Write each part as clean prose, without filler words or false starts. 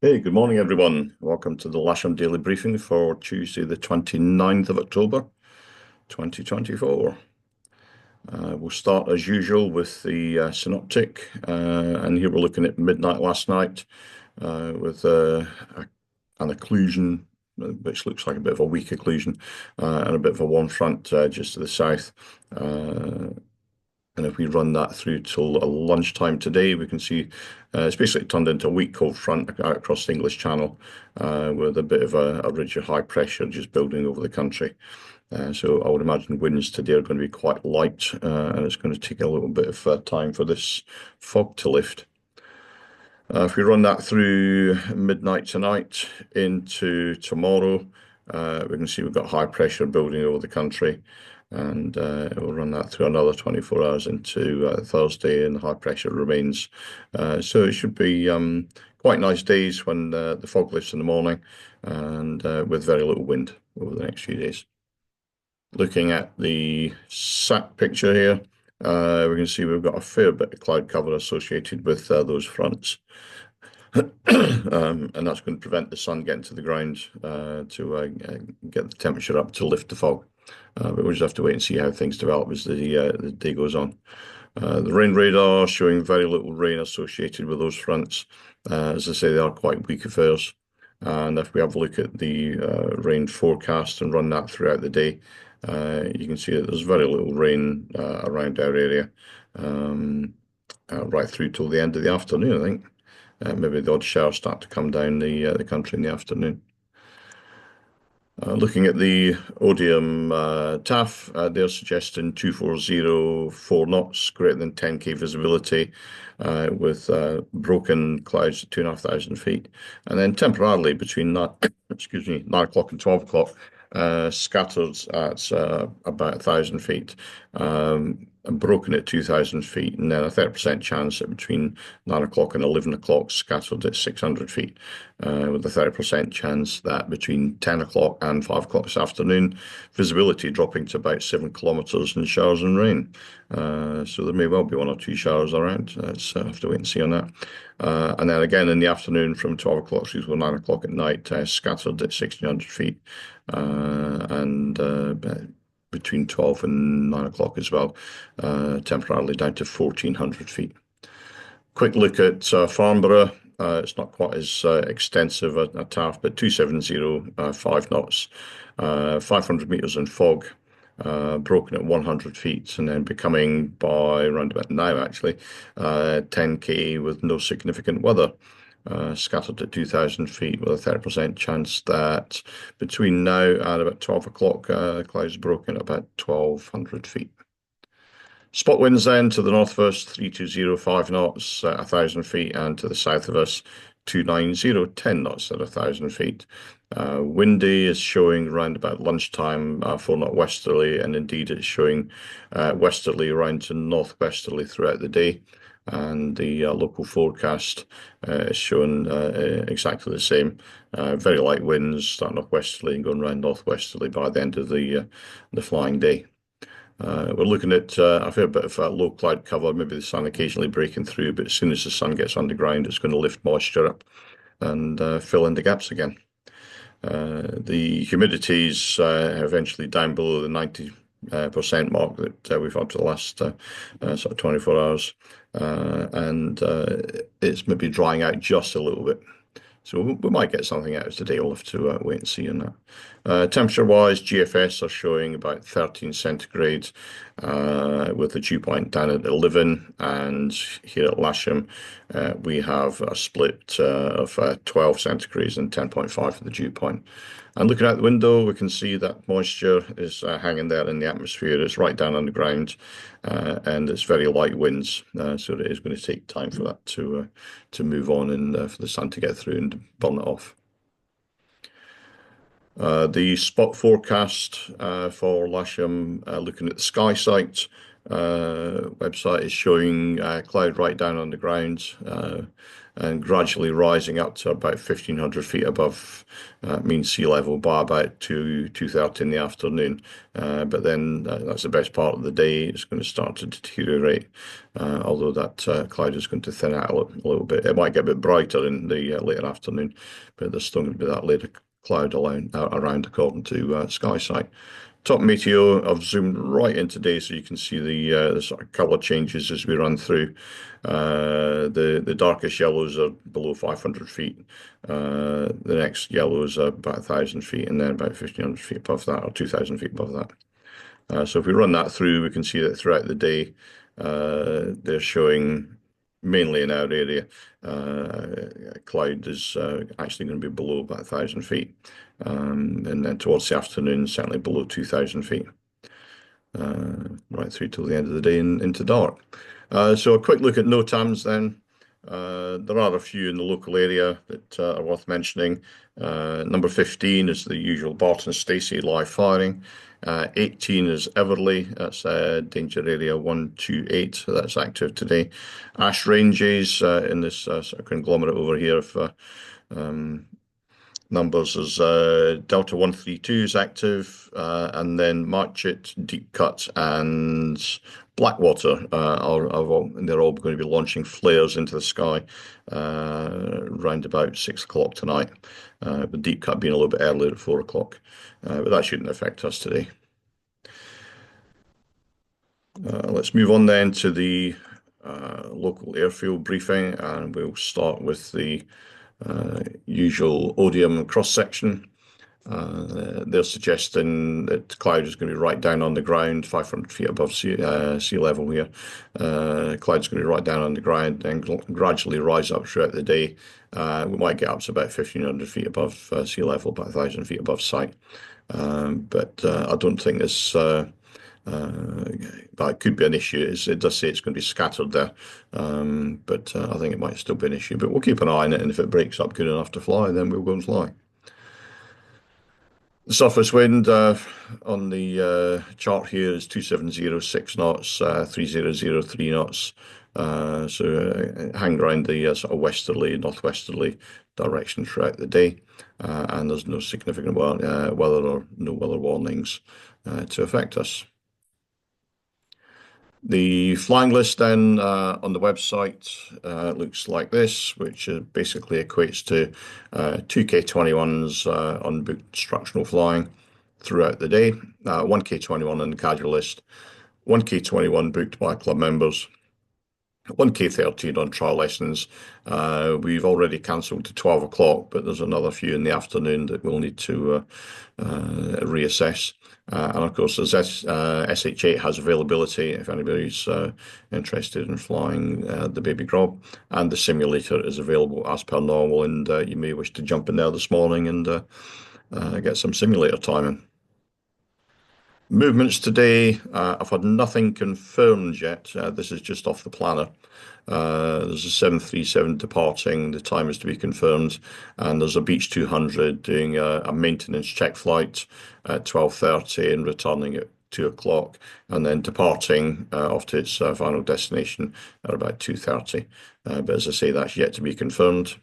Hey, good morning, everyone. Welcome to the Lasham Daily Briefing for Tuesday, the 29th of October, 2024. We'll start as usual with the synoptic, and here we're looking at midnight last night with an occlusion, which looks like a bit of a weak occlusion, and a bit of a warm front just to the south. And if we run that through till lunchtime today, we can see it's basically turned into a weak cold front out across the English Channel with a bit of a ridge of high pressure just building over the country. So I would imagine winds today are going to be quite light, and it's going to take a little bit of time for this fog to lift. If we run that through midnight tonight into tomorrow, we can see we've got high pressure building over the country, and we'll run that through another 24 hours into Thursday, and the high pressure remains. So it should be quite nice days when the fog lifts in the morning, and with very little wind over the next few days. Looking at the sat picture here, we can see we've got a fair bit of cloud cover associated with those fronts. And that's going to prevent the sun getting to the ground to get the temperature up to lift the fog. But we'll just have to wait and see how things develop as the day goes on. The rain radar showing very little rain associated with those fronts. As I say, they are quite weak affairs. And if we have a look at the rain forecast and run that throughout the day, you can see that there's very little rain around our area right through till the end of the afternoon, I think. Maybe the odd showers start to come down the country in the afternoon. Looking at the Odium TAF, they're suggesting 240, 4 knots, greater than 10k visibility, with broken clouds at 2,500 feet. And then temporarily between that, 9 o'clock and 12 o'clock, scattered at about 1,000 feet, and broken at 2,000 feet, and then a 30% chance that between 9 o'clock and 11 o'clock, scattered at 600 feet, with a 30% chance that between 10 o'clock and 5 o'clock this afternoon, visibility dropping to about 7 kilometres and showers and rain. So there may well be 1 or 2 showers around. Let's have to wait and see on that. And then again in the afternoon from 12 o'clock through to 9 o'clock at night, scattered at 1,600 feet, and between 12 and 9 o'clock as well, temporarily down to 1,400 feet. Quick look at Farnborough. It's not quite as extensive a TAF, but 270, 5 knots, 500 meters in fog, broken at 100 feet, and then becoming by around about now, actually, 10k with no significant weather. Scattered at 2,000 feet with a 30% chance that between now and about 12 o'clock, clouds broken at about 1,200 feet. Spot winds then to the north of us, 320, 5 knots at 1,000 feet, and to the south of us, 290, 10 knots at 1,000 feet. Windy is showing around about lunchtime, 4 knot westerly, and indeed it's showing westerly around to northwesterly throughout the day. And the local forecast is showing exactly the same. Very light winds starting off westerly and going around northwesterly by the end of the flying day. We're looking at a fair bit of low cloud cover, maybe the sun occasionally breaking through, but as soon as the sun gets underground, it's going to lift moisture up and fill in the gaps again. The humidities eventually down below the 90% mark that we've had for the last sort of 24 hours, and it's maybe drying out just a little bit. So we might get something out of today. We'll have to wait and see on that. Temperature-wise, GFS are showing about 13 centigrade, with the dew point down at 11. And here at Lasham, we have a split of 12 centigrades and 10.5 for the dew point. And looking out the window, we can see that moisture is hanging there in the atmosphere. It's right down on the ground, and it's very light winds. So it is going to take time for that to move on and for the sun to get through and burn it off. The spot forecast for Lasham, looking at the SkySight website, is showing cloud right down on the ground, and gradually rising up to about 1,500 feet above mean sea level by about 2:30 in the afternoon. But then that's the best part of the day. It's going to start to deteriorate, although that cloud is going to thin out a little bit. It might get a bit brighter in the later afternoon, but there's still going to be that later cloud around according to SkySight. Top Meteo, I've zoomed right in today so you can see the sort of colour changes as we run through. The darkest yellows are below 500 feet. The next yellows are about 1,000 feet, and then about 1,500 feet above that, or 2,000 feet above that. So if we run that through, we can see that throughout the day, they're showing mainly in our area, cloud is actually going to be below about 1,000 feet. And then towards the afternoon, certainly below 2,000 feet, right through till the end of the day and into dark. So a quick look at NOTAMs then. There are a few in the local area that are worth mentioning. Number 15 is the usual Barton Stacey live firing. 18 is Everley, that's danger area 128, so that's active today. Ash Ranges in this sort of conglomerate over here of numbers is Delta 132 is active, and then Marchit, Deep Cut, and Blackwater they're all going to be launching flares into the sky round about 6 o'clock tonight, with Deep Cut being a little bit earlier at 4 o'clock, but that shouldn't affect us today. Let's move on then to the local airfield briefing, and we'll start with the usual Odium cross-section. They're suggesting that cloud is going to be right down on the ground, 500 feet above sea level here. Cloud's going to be right down on the ground and gradually rise up throughout the day. We might get up to about 1,500 feet above sea level, about 1,000 feet above sight. But I don't think this that could be an issue. It does say it's going to be scattered there, but I think it might still be an issue. But we'll keep an eye on it, and if it breaks up good enough to fly, then we'll go and fly. The surface wind on the chart here is 2706 knots, 3003 knots. So hang around the sort of westerly, northwesterly direction throughout the day, and there's no significant weather or no weather warnings to affect us. The flying list then on the website looks like this, which basically equates to 2 K21s on booked instructional flying throughout the day, 1 K21 on the casual list, 1 K21 booked by club members, 1 K13 on trial lessons. We've already cancelled to 12 o'clock, but there's another few in the afternoon that we'll need to reassess. And of course, there's SH8 has availability if anybody's interested in flying the Baby Grob, and the simulator is available as per normal, and you may wish to jump in there this morning and get some simulator timing. Movements today, I've had nothing confirmed yet. This is just off the planner. There's a 737 departing, the time is to be confirmed, and there's a Beech 200 doing a maintenance check flight at 12:30 and returning at 2 o'clock, and then departing off to its final destination at about 2:30. But as I say, that's yet to be confirmed.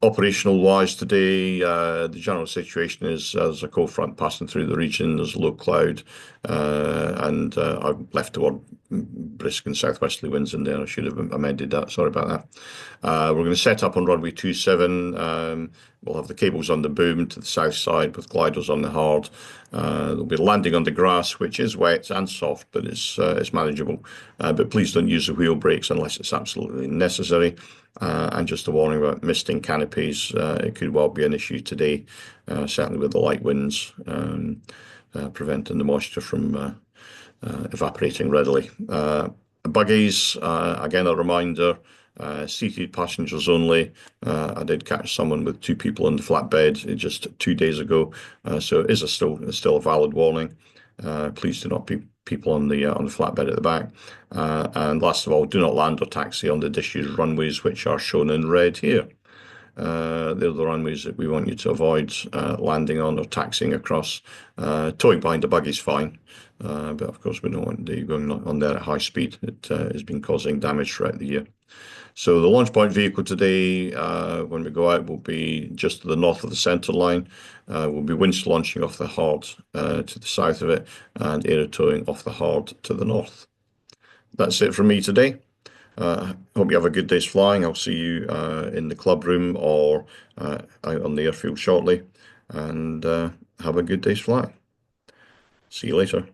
Operational wise today, the general situation is there's a cold front passing through the region, there's low cloud, and I've left toward brisk and southwesterly winds in there. I should have amended that, sorry about that. We're going to set up on runway 27. We'll have the cables on the boom to the south side with gliders on the hard. There'll be landing on the grass, which is wet and soft, but it's manageable. But please don't use the wheel brakes unless it's absolutely necessary. And just a warning about misting canopies. It could well be an issue today, certainly with the light winds, preventing the moisture from evaporating readily. Buggies, again, a reminder, seated passengers only. I did catch someone with 2 people in the flatbed just 2 days ago, so it is still a valid warning. Please do not be people on the flatbed at the back. And last of all, do not land or taxi on the disused runways, which are shown in red here. They're the runways that we want you to avoid landing on or taxiing across. Towing behind a buggy is fine, but of course we don't want you going on there at high speed. It has been causing damage throughout the year. So the launch point vehicle today, when we go out, will be just to the north of the centre line. We'll be winch launching off the Hard to the south of it, and aero towing off the Hard to the north. That's it from me today. Hope you have a good day's flying. I'll see you in the club room or out on the airfield shortly, and have a good day's flying. See you later.